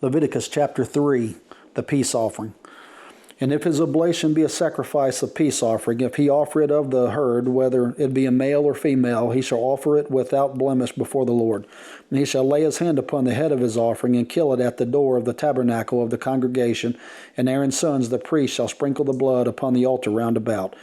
Leviticus Chapter 3, the peace offering. And if his oblation be a sacrifice of peace offering, if he offer it of the herd, whether it be a male or female, he shall offer it without blemish before the Lord. And he shall lay his hand upon the head of his offering, and kill it at the door of the tabernacle of the congregation. And Aaron's sons, the priests, shall sprinkle the blood upon the altar round about.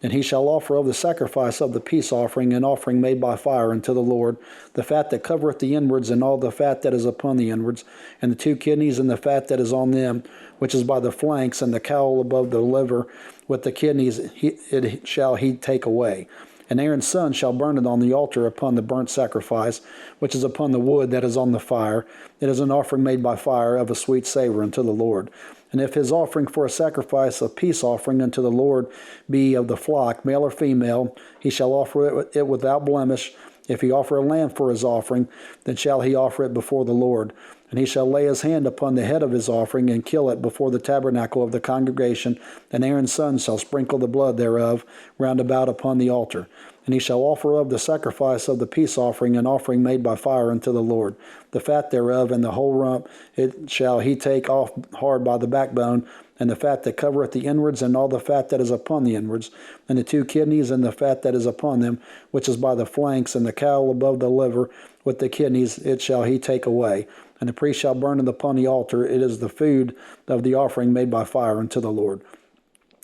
And he shall offer of the sacrifice of the peace offering an offering made by fire unto the Lord, the fat that covereth the inwards, and all the fat that is upon the inwards, and the 2 kidneys, and the fat that is on them, which is by the flanks, and the caul above the liver, with the kidneys it shall he take away. And Aaron's son shall burn it on the altar upon the burnt sacrifice, which is upon the wood that is on the fire. It is an offering made by fire of a sweet savor unto the Lord. And if his offering for a sacrifice of peace offering unto the Lord be of the flock, male or female, he shall offer it without blemish. If he offer a lamb for his offering, then shall he offer it before the Lord. And he shall lay his hand upon the head of his offering, and kill it before the tabernacle of the congregation. And Aaron's sons shall sprinkle the blood thereof round about upon the altar. And he shall offer of the sacrifice of the peace offering an offering made by fire unto the Lord. The fat thereof and the whole rump it shall he take off hard by the backbone, and the fat that covereth the inwards, and all the fat that is upon the inwards, and the 2 kidneys, and the fat that is upon them, which is by the flanks, and the caul above the liver, with the kidneys, it shall he take away. And the priest shall burn it upon the altar. It is the food of the offering made by fire unto the Lord.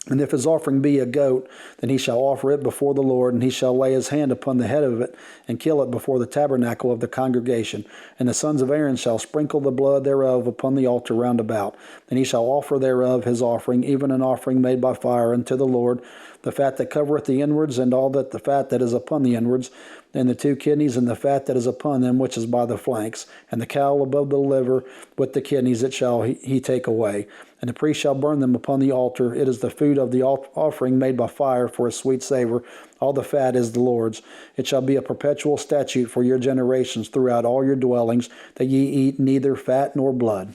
And if his offering be a goat, then he shall offer it before the Lord, and he shall lay his hand upon the head of it, and kill it before the tabernacle of the congregation. And the sons of Aaron shall sprinkle the blood thereof upon the altar round about. And he shall offer thereof his offering, even an offering made by fire unto the Lord, the fat that covereth the inwards, and all that the fat that is upon the inwards, and the 2 kidneys, and the fat that is upon them, which is by the flanks, and the caul above the liver, with the kidneys, it shall he take away. And the priest shall burn them upon the altar. It is the food of the offering made by fire for a sweet savor. All the fat is the Lord's. It shall be a perpetual statute for your generations throughout all your dwellings, that ye eat neither fat nor blood.